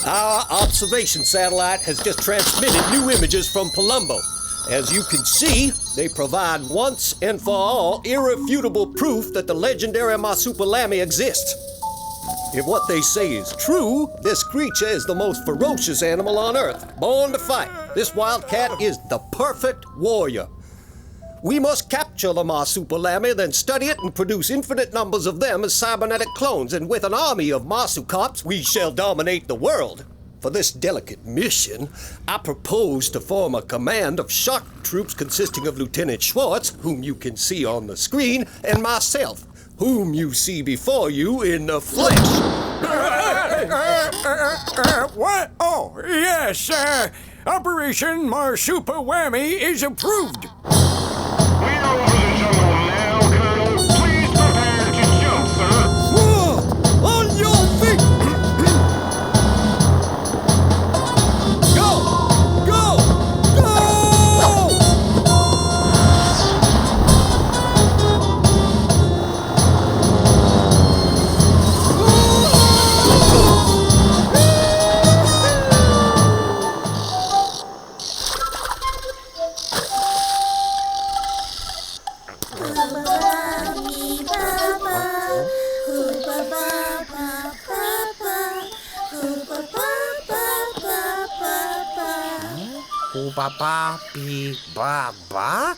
Our observation satellite has just transmitted new images from Palumbo. As you can see, they provide once and for all irrefutable proof that the legendary Marsupilami exists. If what they say is true, this creature is the most ferocious animal on Earth, born to fight. This wildcat is the perfect warrior. We must capture the Marsupilami, then study it and produce infinite numbers of them as cybernetic clones, and with an army of Marsucops, we shall dominate the world. For this delicate mission, I propose to form a command of shock troops consisting of Lieutenant Schwartz, whom you can see on the screen, and myself, whom you see before you in the flesh. What? Oh, yes, Operation Marsupilami is approved. We're over the jungle now, Colonel. Please prepare to jump, sir. Whoa! On your feet! Go! Go! Go! Ba ba be ba ba.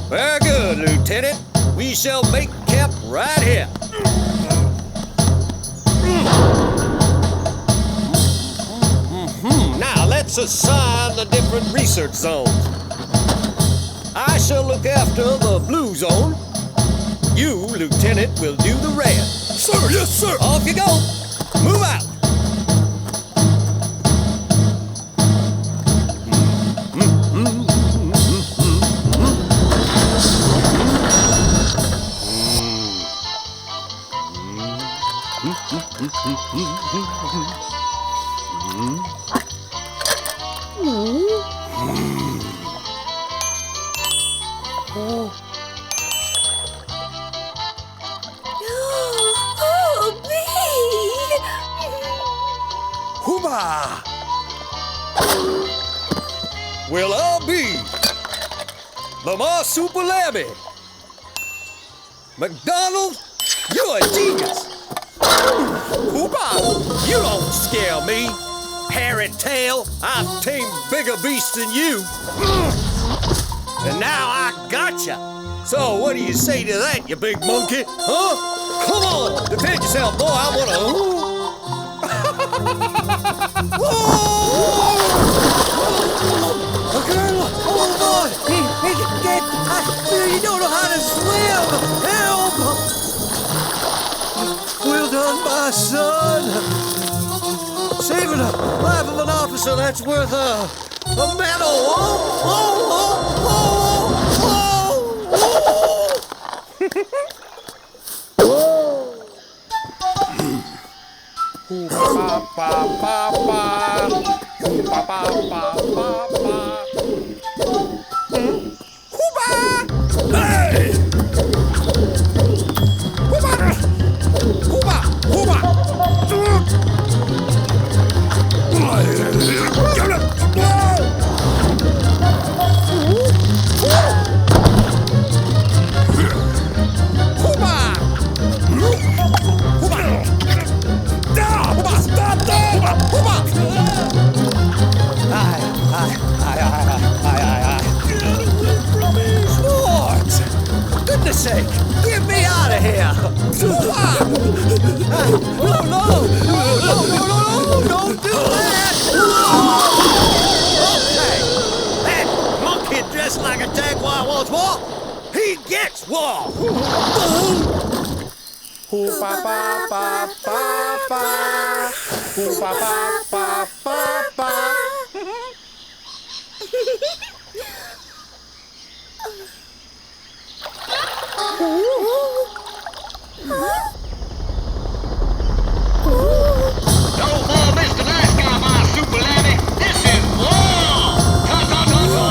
Very good, Lieutenant. We shall make camp right here. Now let's assign the different research zones. I shall look after the blue zone. You, Lieutenant, will do the red. Sir, yes, sir. Off you go. Move out. Oh, me! Hooba! We'll all be the Marsupilami. McDonald, you're a genius. Hooba! You don't scare me. Hairy tail, I've tamed bigger beasts than you. And now I gotcha. So what do you say to that, you big monkey? Huh? Come on, defend yourself, boy. I wanna. Colonel, oh boy, he can't. You don't know how to swim. Help! Well done, my son. Saving the life of an officer that's worth a medal. Whoa! Hoo ba ba ba ba ba. Hoo ba ba ba ba ba. No more Mr. Nice Guy, Marsupilami. This is war. Ta-ta-ta-ta.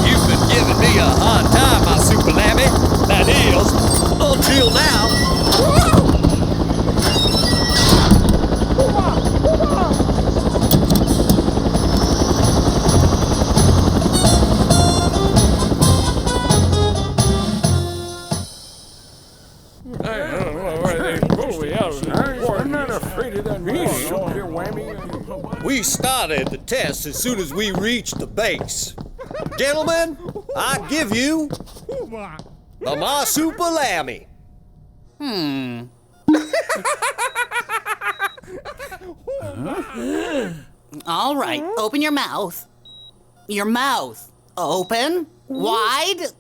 You've been giving me a hard time, Marsupilami. That is, until now. I'm not afraid of that super whammy. We started the test as soon as we reached the base. Gentlemen, I give you the Marsupilami. All right, open your mouth. Your mouth. Open. Wide.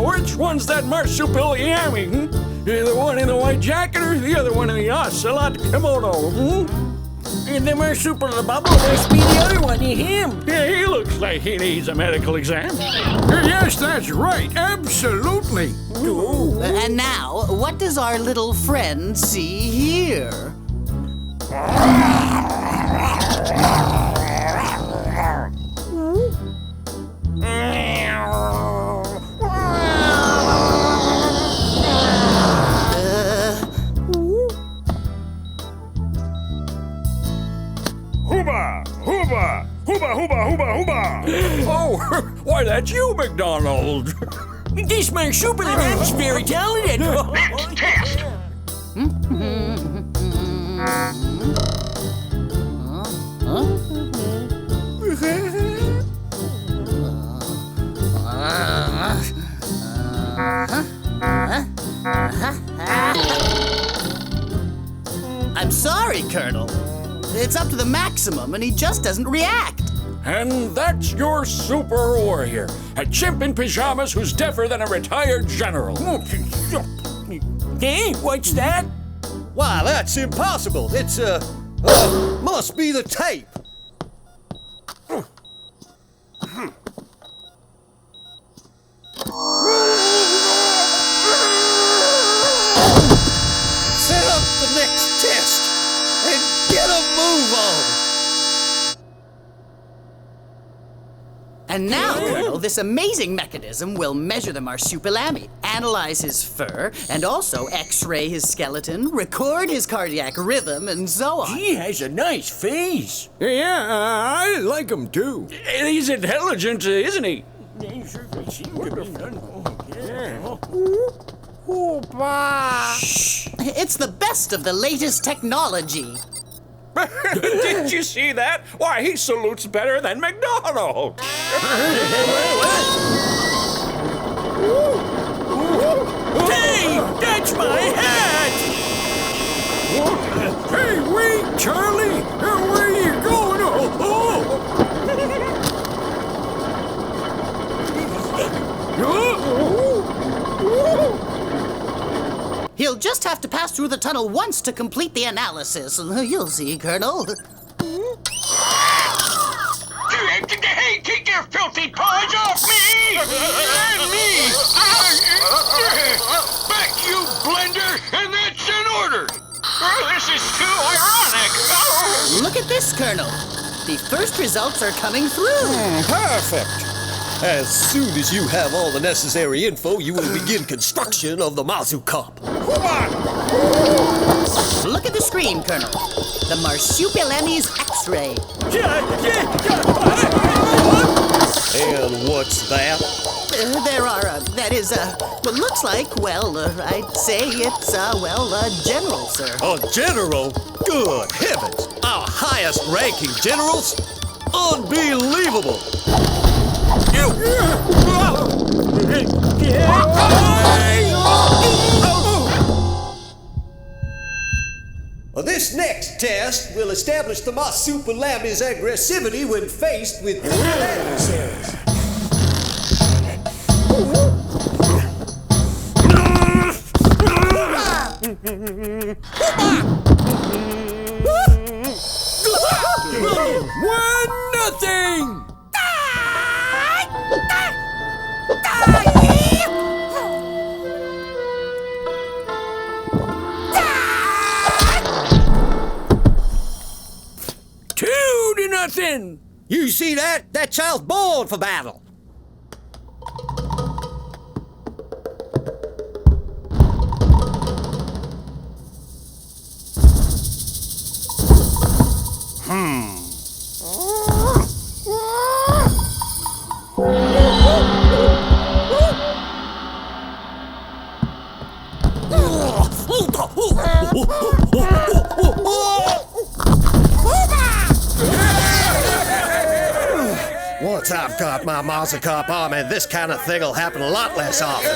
Which one's that Marsupilami? The one in the white jacket or the other one in the ocelot kimono? And the Marsupilami must be the other one, him. Yeah, he looks like he needs a medical exam. Yes, that's right. Absolutely. And now, what does our little friend see here? Hooba, hooba, hooba, hooba, hooba, hooba. Oh, why, that's you, McDonald. This Marsupilami's very talented. Next test. I'm sorry, Colonel. It's up to the maximum, and he just doesn't react. And that's your super warrior, a chimp in pajamas who's deafer than a retired general. Hey, what's that? Why, that's impossible. It's, must be the tape. Set up the next test and get a move on. And now, Colonel, this amazing mechanism will measure the Marsupilami, analyze his fur, and also X-ray his skeleton, record his cardiac rhythm, and so on. He has a nice face. Yeah, I like him too. He's intelligent, isn't he? Shh! It's the best of the latest technology. Didn't you see that? Why, he salutes better than McDonald. Hey, that's my hat! Hey, wait, Charlie! Where are you going? He'll just have to pass through the tunnel once to complete the analysis. You'll see, Colonel. Hey, take your filthy paws off me! And me! Back, you blender, and that's an order! Oh, this is too ironic! Oh. Look at this, Colonel. The first results are coming through. Perfect. As soon as you have all the necessary info, you will begin construction of the Marsupilami. Look at the screen, Colonel. The Marsupilami's X-ray. And what's that? There are, what looks like, I'd say it's, general, sir. A general? Good heavens! Our highest ranking generals? Unbelievable! This next test will establish the Marsupilami's aggressivity when faced with adversaries. Nothing! Two to nothing! You see that? That child's born for battle. Once I've got my Marsupilami army, this kind of thing will happen a lot less often.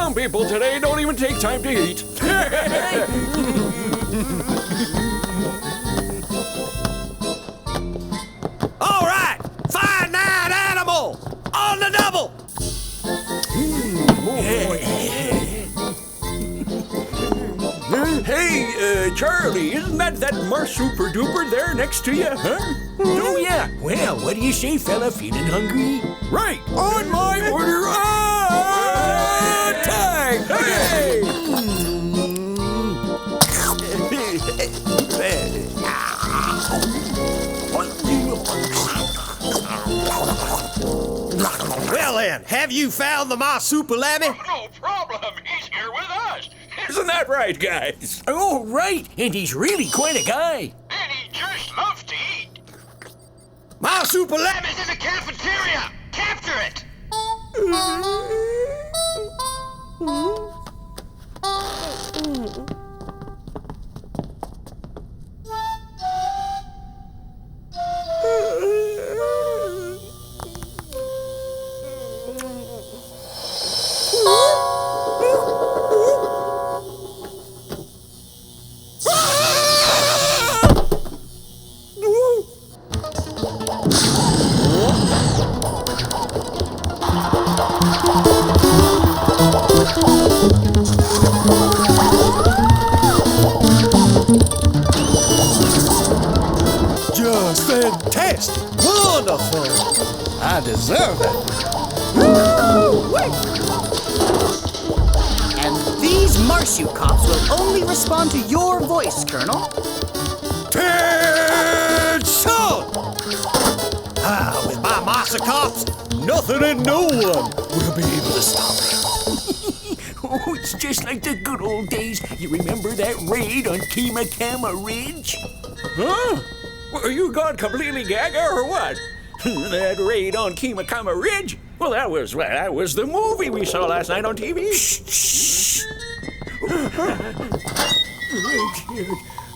Young people today don't even take time to eat. All right, fine nine animal on the double. Hey, Charlie, isn't that Marsuper Duper there next to you, huh? Oh, yeah. Well, what do you say, fella? Feeling hungry? Right, on my order, attack! Hey! Well then, have you found the Marsupilami? No problem. He's here with us. Isn't that right, guys? Oh, right. And he's really quite a guy. And he just loves to eat. Marsupilami! It's in the cafeteria. Capture it. Just fantastic! Wonderful! I deserve it. And these Marsucops will only respond to your voice, Colonel. Attention! With my Marsucops, nothing and no one will be able to stop me. Oh, it's just like the good old days. You remember that raid on Kimakama Ridge? Huh? Are you gone completely gaga or what? That raid on Kimakama Ridge? Well, that was the movie we saw last night on TV.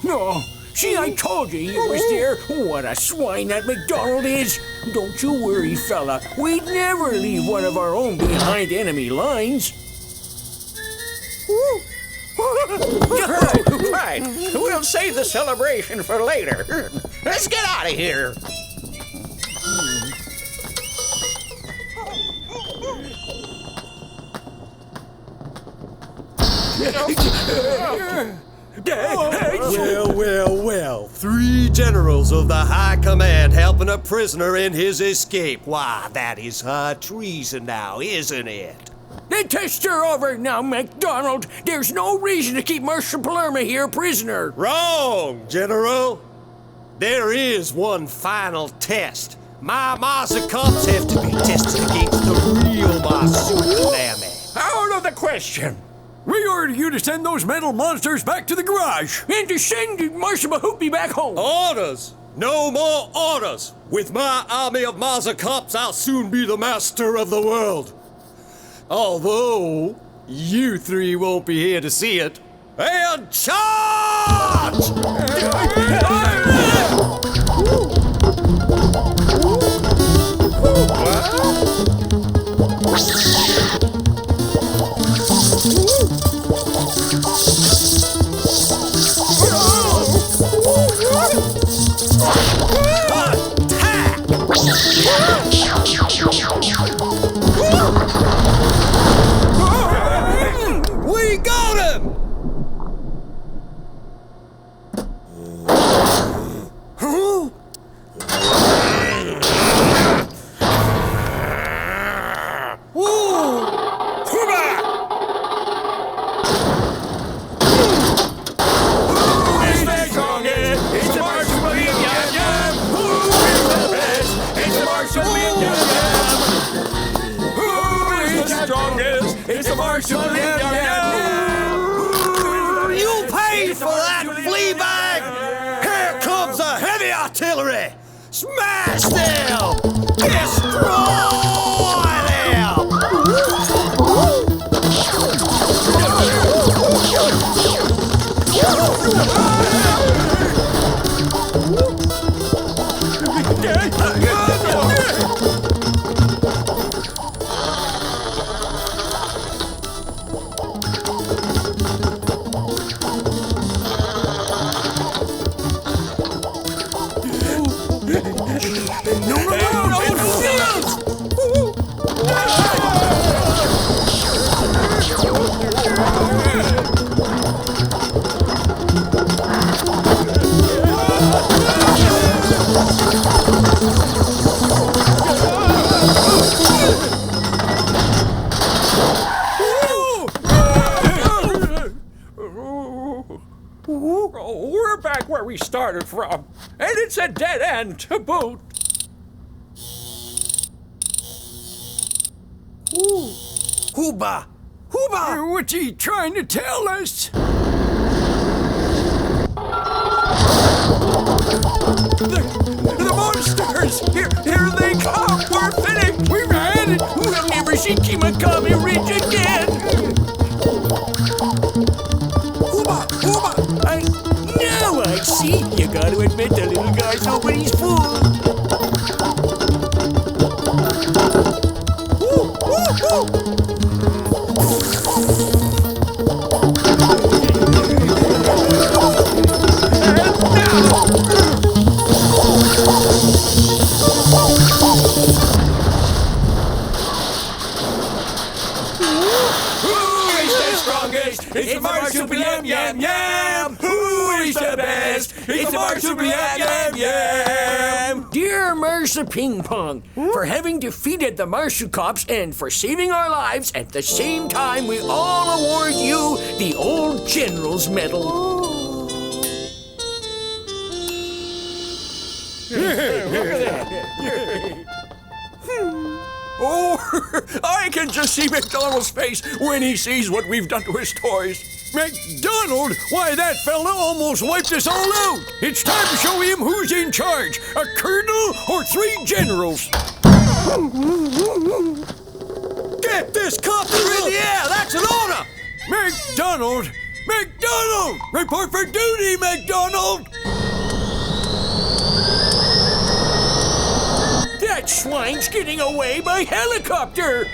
No, See, I told you he was there. What a swine that McDonald is. Don't you worry, fella. We'd never leave one of our own behind enemy lines. Right. We'll save the celebration for later. Let's get out of here. Well. 3 generals of the High Command helping a prisoner in his escape. Why, that is high treason now, isn't it? The tests are over now, MacDonald. There's no reason to keep Marsupilami here prisoner. Wrong, General. There is one final test. My Marsupials have to be tested against the real Marsupilami. Out of the question. We order you to send those metal monsters back to the garage. And to send Marsupilami back home. Orders! No more orders! With my army of Marsupials, I'll soon be the master of the world. Although, you 3 won't be here to see it. And charge! We got him! You paid for that, flea bag! Here comes the heavy artillery! Smash them! Destroy We're back where we started from, and it's a dead end to boot. Hooba! Hooba! What's he trying to tell us? The monsters! Here they come! We're finished! We're at it! We'll never see Kimakami Ridge again! Now I see. You gotta admit the little guy's nobody's fool. It's the Marsupilami Yam Yam! Who is the best? It's the Marsupilami Yam Yam! Dear Marsa Ping Pong, for having defeated the Marsucops and for saving our lives, at the same time we all award you the Old General's Medal. Oh, I can just see McDonald's face when he sees what we've done to his toys. McDonald? Why, that fella almost wiped us all out! It's time to show him who's in charge, a colonel or 3 generals! Get this copter in the air! That's an order! McDonald! McDonald! Report for duty, McDonald! That swine's getting away by helicopter!